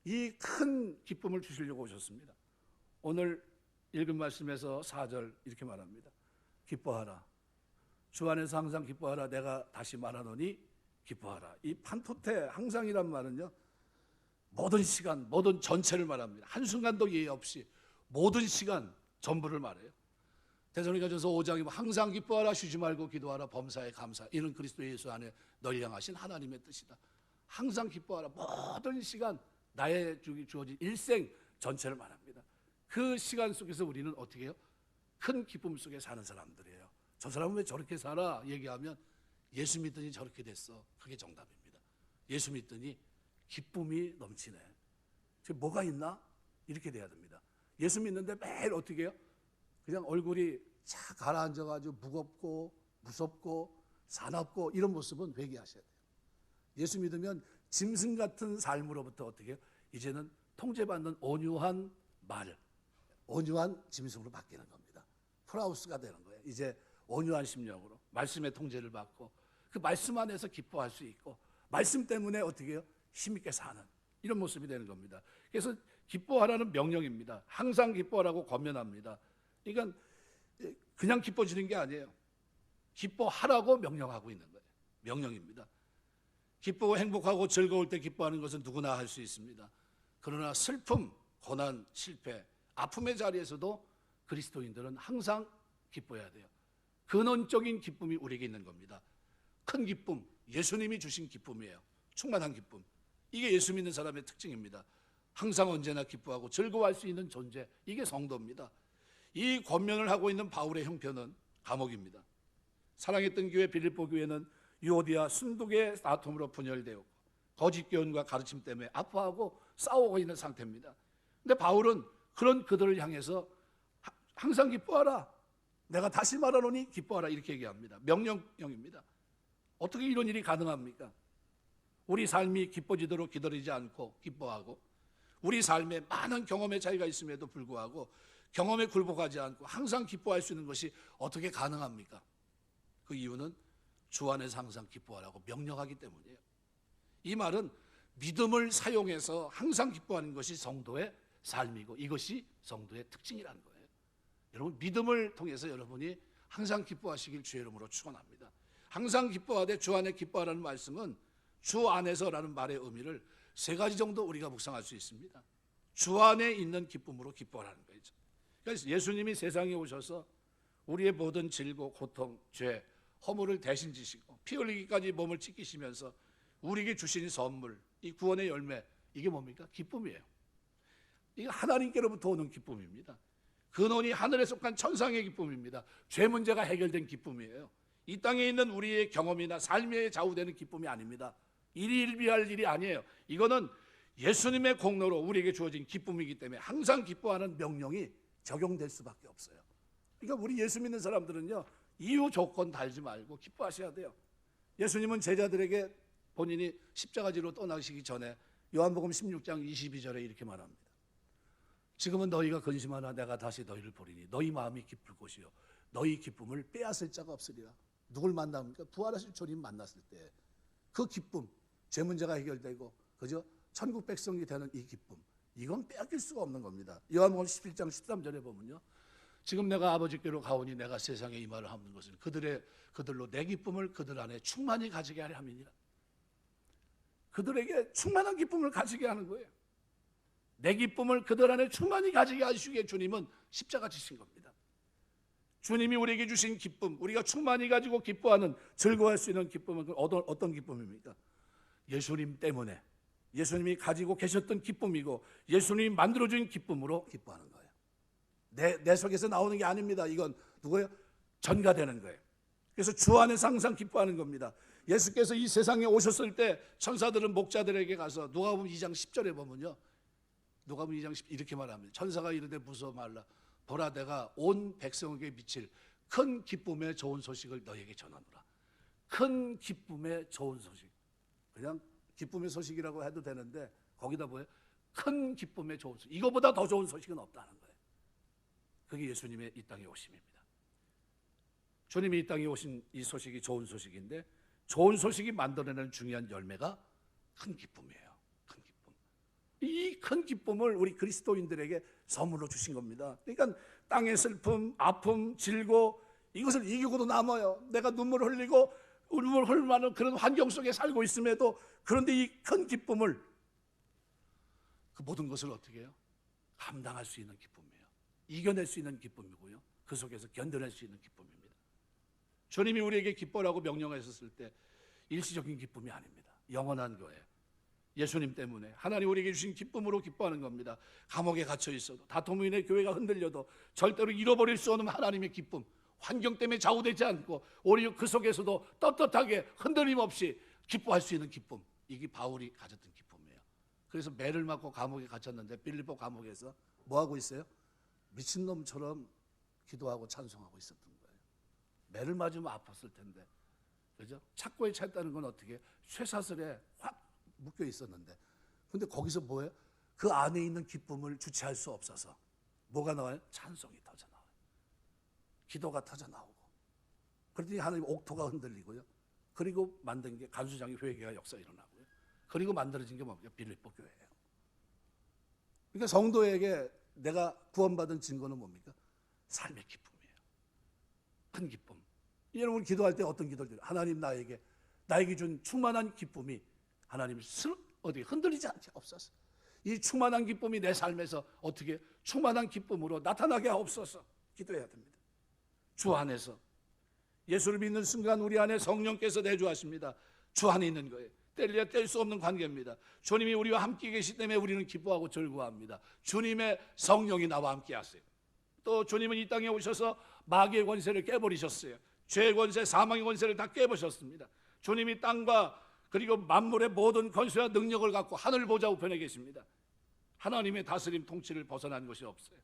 이 큰 기쁨을 주시려고 오셨습니다. 오늘 읽은 말씀에서 4절 이렇게 말합니다. 기뻐하라. 주 안에서 항상 기뻐하라. 내가 다시 말하노니 기뻐하라. 이 판토테 항상이란 말은요, 모든 시간, 모든 전체를 말합니다. 한순간도 예의 없이 모든 시간 전부를 말해요. 데살로니가전서 5장에 항상 기뻐하라, 쉬지 말고 기도하라, 범사에 감사. 이는 그리스도 예수 안에 널 향하신 하나님의 뜻이다. 항상 기뻐하라. 모든 시간, 나의 주어진 일생 전체를 말합니다. 그 시간 속에서 우리는 어떻게 해요? 큰 기쁨 속에 사는 사람들이에요. 저 사람은 왜 저렇게 살아? 얘기하면 예수 믿더니 저렇게 됐어. 그게 정답입니다. 예수 믿더니 기쁨이 넘치네. 지금 뭐가 있나? 이렇게 돼야 됩니다. 예수 믿는데 매일 어떻게 해요? 그냥 얼굴이 착 가라앉아가지고 무겁고 무섭고 사납고 이런 모습은 회개하셔야 돼요. 예수 믿으면 짐승 같은 삶으로부터 어떻게 해요? 이제는 통제받는 온유한 말, 온유한 짐승으로 바뀌는 겁니다. 프라우스가 되는 거예요. 이제 온유한 심령으로 말씀의 통제를 받고 그 말씀 안에서 기뻐할 수 있고 말씀 때문에 어떻게 해요? 힘있게 사는 이런 모습이 되는 겁니다. 그래서 기뻐하라는 명령입니다. 항상 기뻐하라고 권면합니다. 그러니까 그냥 기뻐지는 게 아니에요. 기뻐하라고 명령하고 있는 거예요. 명령입니다. 기쁘고 행복하고 즐거울 때 기뻐하는 것은 누구나 할 수 있습니다. 그러나 슬픔, 고난, 실패, 아픔의 자리에서도 그리스도인들은 항상 기뻐해야 돼요. 근원적인 기쁨이 우리에게 있는 겁니다. 큰 기쁨, 예수님이 주신 기쁨이에요. 충만한 기쁨. 이게 예수 믿는 사람의 특징입니다. 항상 언제나 기뻐하고 즐거워할 수 있는 존재, 이게 성도입니다. 이 권면을 하고 있는 바울의 형편은 감옥입니다. 사랑했던 교회 빌립보 교회는 유오디아 순독의 다툼으로 분열되었고 거짓 교훈과 가르침 때문에 아파하고 싸우고 있는 상태입니다. 근데 바울은 그런 그들을 향해서 항상 기뻐하라. 내가 다시 말하노니 기뻐하라. 이렇게 얘기합니다. 명령형입니다. 어떻게 이런 일이 가능합니까? 우리 삶이 기뻐지도록 기다리지 않고 기뻐하고 우리 삶에 많은 경험의 차이가 있음에도 불구하고 경험에 굴복하지 않고 항상 기뻐할 수 있는 것이 어떻게 가능합니까? 그 이유는 주 안에서 항상 기뻐하라고 명령하기 때문이에요. 이 말은 믿음을 사용해서 항상 기뻐하는 것이 성도의 삶이고 이것이 성도의 특징이라는 거예요. 여러분 믿음을 통해서 여러분이 항상 기뻐하시길 주의 이름으로 축원합니다. 항상 기뻐하되 주 안에 기뻐하라는 말씀은 주 안에서라는 말의 의미를 세 가지 정도 우리가 묵상할 수 있습니다. 주 안에 있는 기쁨으로 기뻐하라는 거죠. 그래서 예수님이 세상에 오셔서 우리의 모든 질고 고통, 죄, 허물을 대신 지시고 피 흘리기까지 몸을 찢기시면서 우리에게 주신 선물, 이 구원의 열매, 이게 뭡니까? 기쁨이에요. 이게 하나님께로부터 오는 기쁨입니다. 근원이 하늘에 속한 천상의 기쁨입니다. 죄 문제가 해결된 기쁨이에요. 이 땅에 있는 우리의 경험이나 삶에 좌우되는 기쁨이 아닙니다. 일희일비할 일이 아니에요. 이거는 예수님의 공로로 우리에게 주어진 기쁨이기 때문에 항상 기뻐하는 명령이 적용될 수밖에 없어요. 그러니까 우리 예수 믿는 사람들은요, 이유 조건 달지 말고 기뻐하셔야 돼요. 예수님은 제자들에게 본인이 십자가지로 떠나시기 전에 요한복음 16장 22절에 이렇게 말합니다. 지금은 너희가 근심하나 내가 다시 너희를 보리니 너희 마음이 기쁠 곳이요 너희 기쁨을 빼앗을 자가 없으리라. 누굴 만납니까? 부활하실 주님 만났을 때 그 기쁨, 죄 문제가 해결되고 그죠? 천국 백성이 되는 이 기쁨, 이건 빼앗길 수가 없는 겁니다. 요한복음 11장 13절에 보면요, 지금 내가 아버지께로 가오니 내가 세상에 이 말을 하는 것은 그들로 내 기쁨을 그들 안에 충만히 가지게 하려 함이니라. 그들에게 충만한 기쁨을 가지게 하는 거예요. 내 기쁨을 그들 안에 충만히 가지게 하시기에 주님은 십자가 지신 겁니다. 주님이 우리에게 주신 기쁨, 우리가 충만히 가지고 기뻐하는, 즐거워할 수 있는 기쁨은 어떤 기쁨입니까? 예수님 때문에, 예수님이 가지고 계셨던 기쁨이고 예수님이 만들어준 기쁨으로 기뻐하는 거예요. 내 속에서 나오는 게 아닙니다. 이건 누구예요? 전가되는 거예요. 그래서 주 안에서 항상 기뻐하는 겁니다. 예수께서 이 세상에 오셨을 때 천사들은 목자들에게 가서 누가복음 2장 10절에 보면요, 누가복음 2장 10절 이렇게 말합니다. 천사가 이르되 무서워 말라. 보라, 내가 온 백성에게 미칠 큰 기쁨의 좋은 소식을 너에게 전하노라. 큰 기쁨의 좋은 소식. 그냥 기쁨의 소식이라고 해도 되는데 거기다 뭐예요? 큰 기쁨의 좋은 소식. 이거보다 더 좋은 소식은 없다는 거예요. 그게 예수님의 이 땅에 오심입니다. 주님이 이 땅에 오신 이 소식이 좋은 소식인데, 좋은 소식이 만들어내는 중요한 열매가 큰 기쁨이에요. 큰 기쁨. 이 큰 기쁨을 우리 그리스도인들에게 선물로 주신 겁니다. 그러니까 땅의 슬픔, 아픔, 질고 이것을 이기고도 남아요. 내가 눈물을 흘리고 눈물 흘릴 만한 그런 환경 속에 살고 있음에도, 그런데 이 큰 기쁨을, 그 모든 것을 어떻게 해요? 감당할 수 있는 기쁨이에요. 이겨낼 수 있는 기쁨이고요. 그 속에서 견뎌낼 수 있는 기쁨입니다. 주님이 우리에게 기뻐라고 명령하셨을 때 일시적인 기쁨이 아닙니다. 영원한 거예요. 예수님 때문에 하나님 우리에게 주신 기쁨으로 기뻐하는 겁니다. 감옥에 갇혀 있어도, 다툼으로 인해 교회가 흔들려도 절대로 잃어버릴 수 없는 하나님의 기쁨, 환경 때문에 좌우되지 않고 오히려 그 속에서도 떳떳하게 흔들림 없이 기뻐할 수 있는 기쁨, 이게 바울이 가졌던 기쁨이에요. 그래서 매를 맞고 감옥에 갇혔는데 빌립보 감옥에서 뭐하고 있어요? 미친놈처럼 기도하고 찬송하고 있었던 거예요. 매를 맞으면 아팠을 텐데, 그죠? 착고에 찼다는 건 어떻게? 쇠사슬에 확 묶여 있었는데, 근데 거기서 뭐예요? 그 안에 있는 기쁨을 주체할 수 없어서 뭐가 나와요? 찬송이 터져 나와요. 기도가 터져 나오고, 그랬더니 하나님 옥토가 흔들리고요. 그리고 만든 게 간수장의 회개가 역사 일어나고요. 그리고 만들어진 게 뭡니까? 빌립보 교회예요. 그러니까 성도에게 내가 구원받은 증거는 뭡니까? 삶의 기쁨이에요. 큰 기쁨. 여러분 기도할 때 어떤 기도를 드려요? 하나님 나에게 준 충만한 기쁨이 하나님 어디 흔들리지 않게 없어서, 이 충만한 기쁨이 내 삶에서 어떻게 충만한 기쁨으로 나타나게 하옵소서 기도해야 됩니다. 주 안에서 예수를 믿는 순간 우리 안에 성령께서 내주하십니다. 주 안에 있는 거예요. 뗄래야 뗄 수 없는 관계입니다. 주님이 우리와 함께 계시기 때문에 우리는 기뻐하고 즐거워합니다. 주님의 성령이 나와 함께 하세요. 또 주님은 이 땅에 오셔서 마귀의 권세를 깨버리셨어요. 죄의 권세, 사망의 권세를 다 깨버리셨습니다. 주님이 땅과 그리고 만물의 모든 권세와 능력을 갖고 하늘 보좌 우편에 계십니다. 하나님의 다스림 통치를 벗어난 것이 없어요.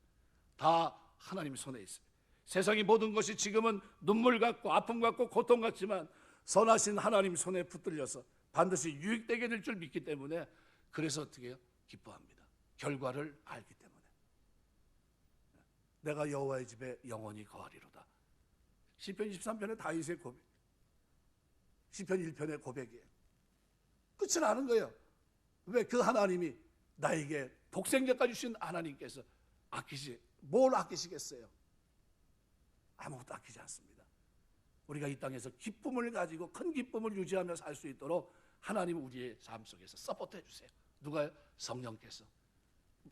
다 하나님 손에 있어요. 세상의 모든 것이 지금은 눈물 같고 아픔 같고 고통 같지만 선하신 하나님 손에 붙들려서 반드시 유익되게 될 줄 믿기 때문에, 그래서 어떻게 해요? 기뻐합니다. 결과를 알기 때문에. 내가 여호와의 집에 영원히 거하리로다. 시편 23편의 다윗의 고백, 시편 1편의 고백이에요. 끝이 나는 거예요. 왜? 그 하나님이 나에게 독생자까지 주신 하나님께서 뭘 아끼시겠어요? 아무것도 아끼지 않습니다. 우리가 이 땅에서 기쁨을 가지고 큰 기쁨을 유지하며 살 수 있도록 하나님 우리의 삶 속에서 서포트해 주세요. 누가요? 성령께서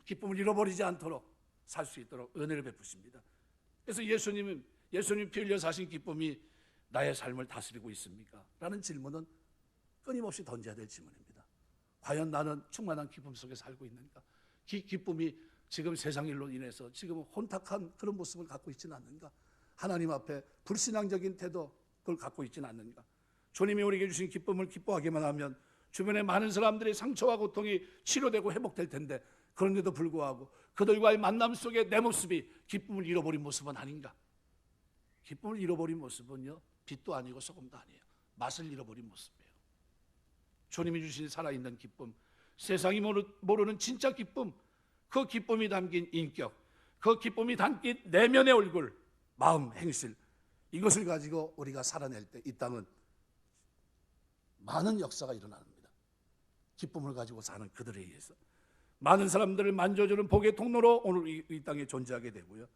기쁨을 잃어버리지 않도록 살 수 있도록 은혜를 베푸십니다. 그래서 예수님 피 흘려 사신 기쁨이 나의 삶을 다스리고 있습니까? 라는 질문은 끊임없이 던져야 될 질문입니다. 과연 나는 충만한 기쁨 속에 살고 있는가? 기쁨이 지금 세상 일로 인해서 지금 혼탁한 그런 모습을 갖고 있지는 않는가? 하나님 앞에 불신앙적인 태도, 그걸 갖고 있지는 않는가? 주님이 우리에게 주신 기쁨을 기뻐하기만 하면 주변의 많은 사람들의 상처와 고통이 치료되고 회복될 텐데, 그런데도 불구하고 그들과의 만남 속에 내 모습이 기쁨을 잃어버린 모습은 아닌가? 기쁨을 잃어버린 모습은요, 빛도 아니고 소금도 아니에요. 맛을 잃어버린 모습이에요. 주님이 주신 살아있는 기쁨, 세상이 모르는 진짜 기쁨, 그 기쁨이 담긴 인격, 그 기쁨이 담긴 내면의 얼굴, 마음, 행실, 이것을 가지고 우리가 살아낼 때 이 땅은 많은 역사가 일어납니다. 기쁨을 가지고 사는 그들에 의해서 많은 사람들을 만져주는 복의 통로로 오늘 이 땅에 존재하게 되고요.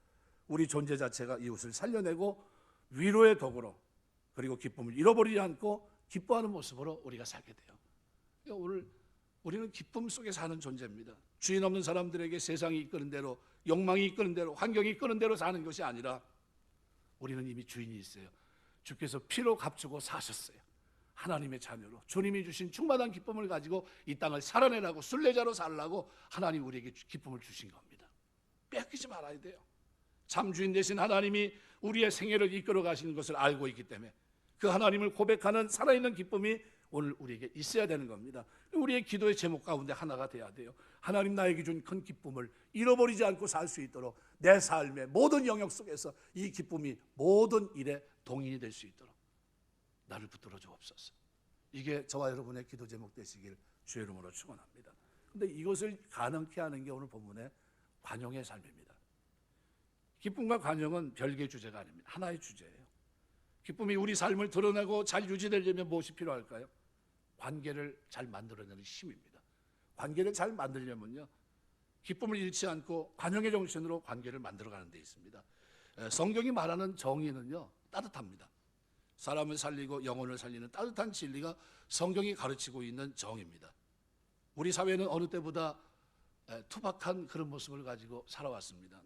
우리 존재 자체가 이웃을 살려내고 위로의 도구로, 그리고 기쁨을 잃어버리지 않고 기뻐하는 모습으로 우리가 살게 돼요. 그러니까 오늘 우리는 기쁨 속에 사는 존재입니다. 주인 없는 사람들에게 세상이 이끄는 대로, 욕망이 이끄는 대로, 환경이 이끄는 대로 사는 것이 아니라 우리는 이미 주인이 있어요. 주께서 피로 값주고 사셨어요. 하나님의 자녀로 주님이 주신 충만한 기쁨을 가지고 이 땅을 살아내라고, 순례자로 살라고 하나님 우리에게 기쁨을 주신 겁니다. 빼앗기지 말아야 돼요. 참 주인 되신 하나님이 우리의 생애를 이끌어 가시는 것을 알고 있기 때문에 그 하나님을 고백하는 살아있는 기쁨이 오늘 우리에게 있어야 되는 겁니다. 우리의 기도의 제목 가운데 하나가 돼야 돼요. 하나님 나에게 준 큰 기쁨을 잃어버리지 않고 살 수 있도록 내 삶의 모든 영역 속에서 이 기쁨이 모든 일에 동인이 될 수 있도록 나를 붙들어 주옵소서. 이게 저와 여러분의 기도 제목 되시길 주의 이름으로 축원합니다. 그런데 이것을 가능케 하는 게 오늘 본문의 관용의 삶입니다. 기쁨과 관용은 별개의 주제가 아닙니다. 하나의 주제예요. 기쁨이 우리 삶을 드러내고 잘 유지되려면 무엇이 필요할까요? 관계를 잘 만들어내는 힘입니다. 관계를 잘 만들려면요, 기쁨을 잃지 않고 관용의 정신으로 관계를 만들어가는 데 있습니다. 성경이 말하는 정의는요, 따뜻합니다. 사람을 살리고 영혼을 살리는 따뜻한 진리가 성경이 가르치고 있는 정의입니다. 우리 사회는 어느 때보다 투박한 그런 모습을 가지고 살아왔습니다.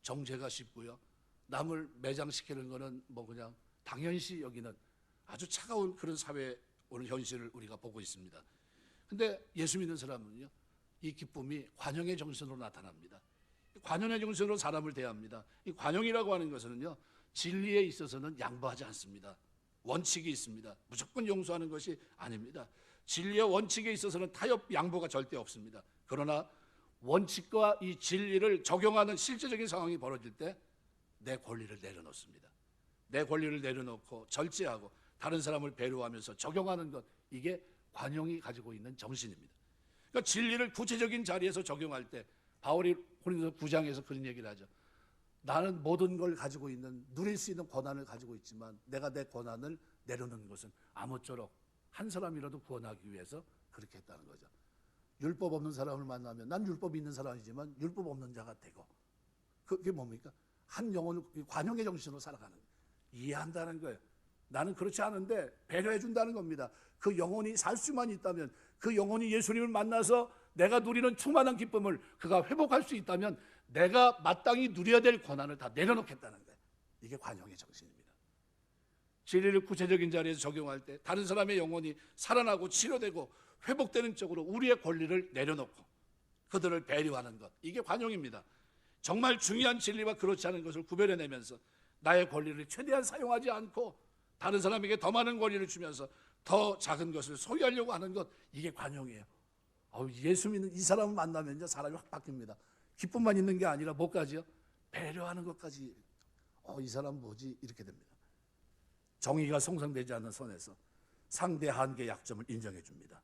정죄가 쉽고요, 남을 매장시키는 거는 뭐 그냥 당연시 여기는 아주 차가운 그런 사회 오늘 현실을 우리가 보고 있습니다. 근데 예수 믿는 사람은요, 이 기쁨이 관용의 정신으로 나타납니다. 관용의 정신으로 사람을 대합니다. 이 관용이라고 하는 것은요, 진리에 있어서는 양보하지 않습니다. 원칙이 있습니다. 무조건 용서하는 것이 아닙니다. 진리의 원칙에 있어서는 타협, 양보가 절대 없습니다. 그러나 원칙과 이 진리를 적용하는 실제적인 상황이 벌어질 때 내 권리를 내려놓습니다. 내 권리를 내려놓고 절제하고 다른 사람을 배려하면서 적용하는 것, 이게 관용이 가지고 있는 정신입니다. 그러니까 진리를 구체적인 자리에서 적용할 때 바울이 고린도서 9장에서 그런 얘기를 하죠. 나는 모든 걸 가지고 있는, 누릴 수 있는 권한을 가지고 있지만 내가 내 권한을 내려놓는 것은 아무쪼록 한 사람이라도 구원하기 위해서 그렇게 했다는 거죠. 율법 없는 사람을 만나면 난 율법이 있는 사람이지만 율법 없는 자가 되고, 그게 뭡니까? 한 영혼을 관용의 정신으로 살아가는 거예요. 이해한다는 거예요. 나는 그렇지 않은데 배려해 준다는 겁니다. 그 영혼이 살 수만 있다면, 그 영혼이 예수님을 만나서 내가 누리는 충만한 기쁨을 그가 회복할 수 있다면 내가 마땅히 누려야 될 권한을 다 내려놓겠다는 거예요. 이게 관용의 정신입니다. 진리를 구체적인 자리에서 적용할 때 다른 사람의 영혼이 살아나고 치료되고 회복되는 쪽으로 우리의 권리를 내려놓고 그들을 배려하는 것, 이게 관용입니다. 정말 중요한 진리와 그렇지 않은 것을 구별해내면서 나의 권리를 최대한 사용하지 않고 다른 사람에게 더 많은 권리를 주면서 더 작은 것을 소유하려고 하는 것, 이게 관용이에요. 예수 믿는 이 사람을 만나면 사람이 확 바뀝니다. 기쁨만 있는 게 아니라 뭐까지요? 배려하는 것까지. 이 사람 뭐지? 이렇게 됩니다. 정의가 성상되지 않는 선에서 상대 한계 약점을 인정해 줍니다.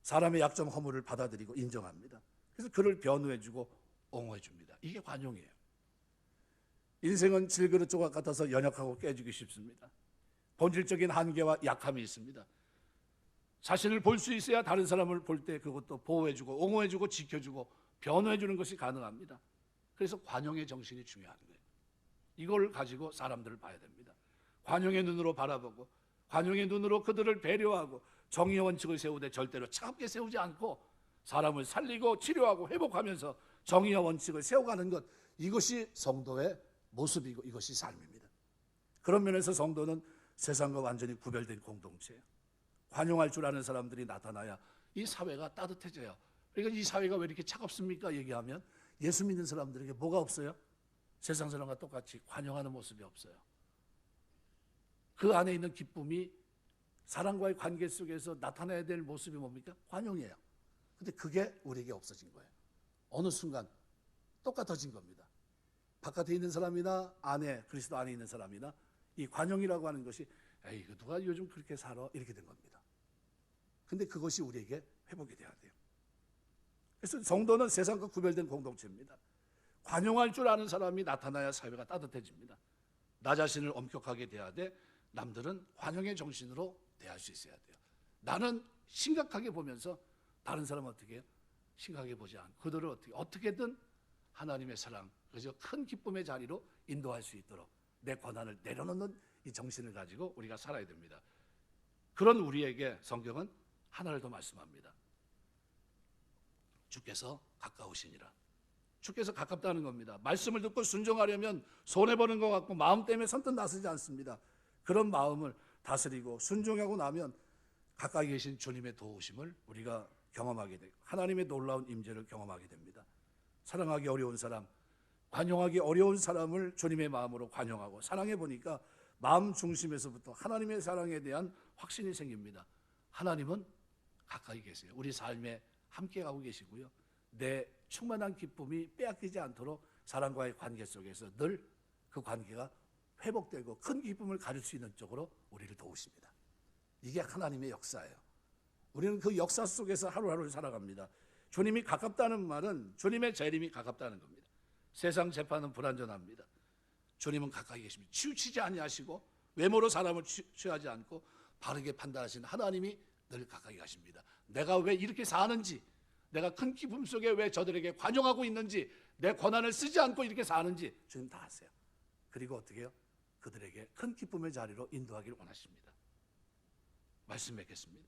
사람의 약점 허물을 받아들이고 인정합니다. 그래서 그를 변호해주고 옹호해 줍니다. 이게 관용이에요. 인생은 질그릇 조각 같아서 연약하고 깨지기 쉽습니다. 본질적인 한계와 약함이 있습니다. 자신을 볼 수 있어야 다른 사람을 볼 때 그것도 보호해주고 옹호해주고 지켜주고 변호해주는 것이 가능합니다. 그래서 관용의 정신이 중요한 거예요. 이걸 가지고 사람들을 봐야 됩니다. 관용의 눈으로 바라보고 관용의 눈으로 그들을 배려하고 정의의 원칙을 세우되 절대로 차갑게 세우지 않고 사람을 살리고 치료하고 회복하면서 정의의 원칙을 세워가는 것, 이것이 성도의 모습이고 이것이 삶입니다. 그런 면에서 성도는 세상과 완전히 구별된 공동체예요. 관용할 줄 아는 사람들이 나타나야 이 사회가 따뜻해져요. 그러니까 이 사회가 왜 이렇게 차갑습니까? 얘기하면 예수 믿는 사람들에게 뭐가 없어요? 세상 사람과 똑같이 관용하는 모습이 없어요. 그 안에 있는 기쁨이 사람과의 관계 속에서 나타나야 될 모습이 뭡니까? 관용이에요. 근데 그게 우리에게 없어진 거예요. 어느 순간 똑같아진 겁니다. 바깥에 있는 사람이나 안에, 그리스도 안에 있는 사람이나 이 관용이라고 하는 것이 에이, 누가 요즘 그렇게 살아? 이렇게 된 겁니다. 근데 그것이 우리에게 회복이 돼야 돼요. 그래서 성도는 세상과 구별된 공동체입니다. 관용할 줄 아는 사람이 나타나야 사회가 따뜻해집니다. 나 자신을 엄격하게 대해야 돼. 남들은 관용의 정신으로 대할 수 있어야 돼요. 나는 심각하게 보면서 다른 사람은 어떻게 해요? 심각하게 보지 않고 그들을 어떻게든 하나님의 사랑, 그저 큰 기쁨의 자리로 인도할 수 있도록 내 권한을 내려놓는 이 정신을 가지고 우리가 살아야 됩니다. 그런 우리에게 성경은 하나를 더 말씀합니다. 주께서 가까우시니라. 주께서 가깝다는 겁니다. 말씀을 듣고 순종하려면 손해보는 것 같고 마음 때문에 선뜻 나서지 않습니다. 그런 마음을 다스리고 순종하고 나면 가까이 계신 주님의 도우심을 우리가 경험하게 되고 하나님의 놀라운 임재를 경험하게 됩니다. 사랑하기 어려운 사람, 관용하기 어려운 사람을 주님의 마음으로 관용하고 사랑해 보니까 마음 중심에서부터 하나님의 사랑에 대한 확신이 생깁니다. 하나님은 가까이 계세요. 우리 삶에 함께 가고 계시고요. 내 충만한 기쁨이 빼앗기지 않도록 사람과의 관계 속에서 늘 그 관계가 회복되고 큰 기쁨을 가질 수 있는 쪽으로 우리를 도우십니다. 이게 하나님의 역사예요. 우리는 그 역사 속에서 하루하루를 살아갑니다. 주님이 가깝다는 말은 주님의 재림이 가깝다는 겁니다. 세상 재판은 불완전합니다. 주님은 가까이 계십니다. 치우치지 아니하시고 외모로 사람을 취하지 않고 바르게 판단하시는 하나님이 늘 가까이 가십니다. 내가 왜 이렇게 사는지, 내가 큰 기쁨 속에 왜 저들에게 관용하고 있는지, 내 권한을 쓰지 않고 이렇게 사는지 주님 다 아세요. 그리고 어떻게 해요? 그들에게 큰 기쁨의 자리로 인도하기를 원하십니다. 말씀 맺겠습니다.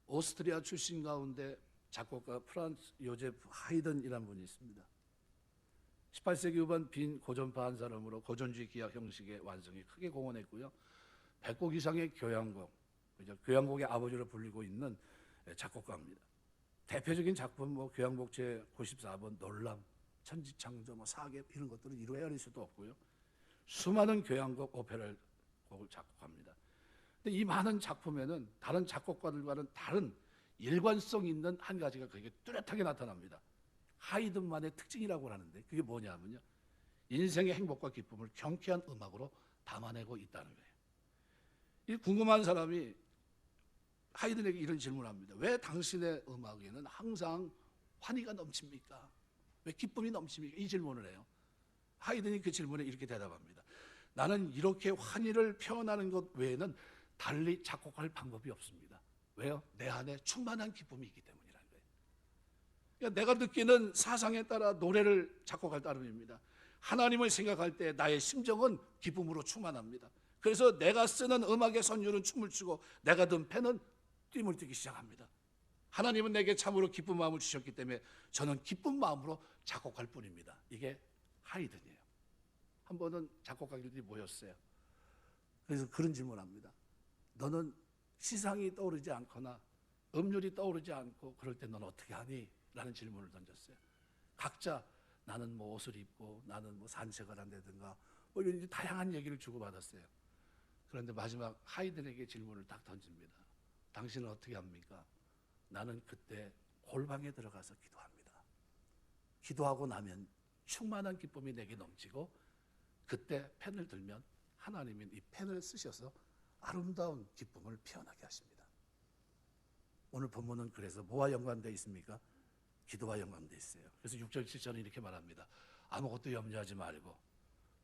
오스트리아 출신 가운데 작곡가 프란츠 요제프 하이든이라는 분이 있습니다. 18세기 후반 빈 고전파 한 사람으로 고전주의 기악 형식의 완성에 크게 공헌했고요. 100곡 이상의 교향곡, 교향곡의 아버지로 불리고 있는 작곡가입니다. 대표적인 작품 교향곡 제 94번 놀람, 천지창조, 사계 이런 것들은 이루 헤아릴 수도 없고요. 수많은 교향곡, 오페라 곡을 작곡합니다. 근데 이 많은 작품에는 다른 작곡가들과는 다른 일관성 있는 한 가지가 그게 뚜렷하게 나타납니다. 하이든만의 특징이라고 하는데 그게 뭐냐면요. 인생의 행복과 기쁨을 경쾌한 음악으로 담아내고 있다는 거예요. 이 궁금한 사람이 하이든에게 이런 질문을 합니다. 왜 당신의 음악에는 항상 환희가 넘칩니까? 왜 기쁨이 넘칩니까? 이 질문을 해요. 하이든이 그 질문에 이렇게 대답합니다. 나는 이렇게 환희를 표현하는 것 외에는 달리 작곡할 방법이 없습니다. 왜요? 내 안에 충만한 기쁨이 있기 때문이라는 거예요. 그러니까 내가 느끼는 사상에 따라 노래를 작곡할 따름입니다. 하나님을 생각할 때 나의 심정은 기쁨으로 충만합니다. 그래서 내가 쓰는 음악의 선율은 춤을 추고 내가 든 펜은 뜀을 뛰기 시작합니다. 하나님은 내게 참으로 기쁜 마음을 주셨기 때문에 저는 기쁜 마음으로 작곡할 뿐입니다. 이게 하이든이에요. 한 번은 작곡가들이 모였어요. 그래서 그런 질문을 합니다. 너는 시상이 떠오르지 않거나 음률이 떠오르지 않고 그럴 때 넌 어떻게 하니? 라는 질문을 던졌어요. 각자 나는 옷을 입고 나는 산책을 한다든가 이런 다양한 얘기를 주고받았어요. 그런데 마지막 하이든에게 질문을 딱 던집니다. 당신은 어떻게 합니까? 나는 그때 골방에 들어가서 기도합니다. 기도하고 나면 충만한 기쁨이 내게 넘치고 그때 펜을 들면 하나님이 이 펜을 쓰셔서 아름다운 기쁨을 표현하게 하십니다. 오늘 본문은 그래서 뭐와 연관되어 있습니까? 기도와 연관되어 있어요. 그래서 6절 7절은 이렇게 말합니다. 아무것도 염려하지 말고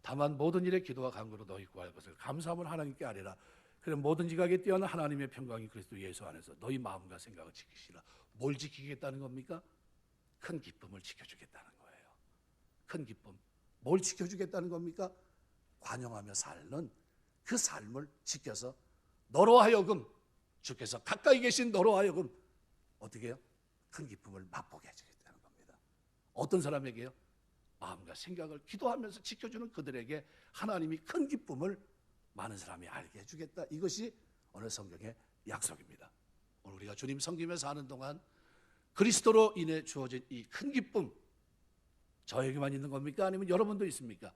다만 모든 일에 기도와 간구로 너희 구할 것을 감사함을 하나님께 아뢰라. 그래 모든 지각에 뛰어난 하나님의 평강이 그리스도 예수 안에서 너희 마음과 생각을 지키시라. 뭘 지키겠다는 겁니까? 큰 기쁨을 지켜주겠다는 거예요. 큰 기쁨. 뭘 지켜주겠다는 겁니까? 관용하며 사는 그 삶을 지켜서 너로 하여금 주께서 가까이 계신 너로 하여금 어떻게 해요? 큰 기쁨을 맛보게 해주겠다는 겁니다. 어떤 사람에게요? 마음과 생각을 기도하면서 지켜주는 그들에게 하나님이 큰 기쁨을 많은 사람이 알게 해주겠다. 이것이 오늘 성경의 약속입니다. 오늘 우리가 주님 섬기면서 하는 동안 그리스도로 인해 주어진 이 큰 기쁨 저에게만 있는 겁니까? 아니면 여러분도 있습니까?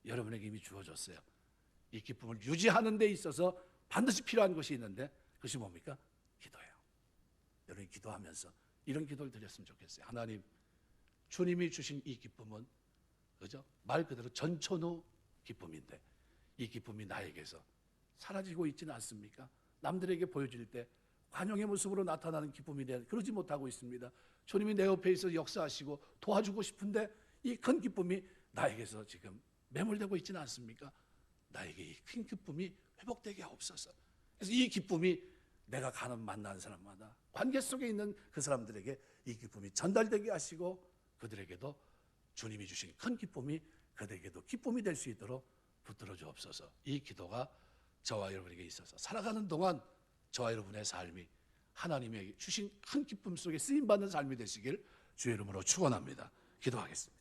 여러분에게 이미 주어졌어요. 이 기쁨을 유지하는 데 있어서 반드시 필요한 것이 있는데 그것이 뭡니까? 기도예요. 여러분이 기도하면서 이런 기도를 드렸으면 좋겠어요. 하나님, 주님이 주신 이 기쁨은 그죠? 말 그대로 전천후 기쁨인데 이 기쁨이 나에게서 사라지고 있지는 않습니까? 남들에게 보여질 때 관용의 모습으로 나타나는 기쁨이 그러지 못하고 있습니다. 주님이 내 옆에 있어 역사하시고 도와주고 싶은데 이 큰 기쁨이 나에게서 지금 매몰되고 있지는 않습니까? 나에게 이 큰 기쁨이 회복되게 하옵소서. 그래서 이 기쁨이 내가 가는 만나는 사람마다 관계 속에 있는 그 사람들에게 이 기쁨이 전달되게 하시고 그들에게도 주님이 주신 큰 기쁨이 그들에게도 기쁨이 될 수 있도록 붙들어 주옵소서. 이 기도가 저와 여러분에게 있어서 살아가는 동안 저와 여러분의 삶이 하나님의 주신 큰 기쁨 속에 쓰임받는 삶이 되시길 주의 이름으로 축원합니다. 기도하겠습니다.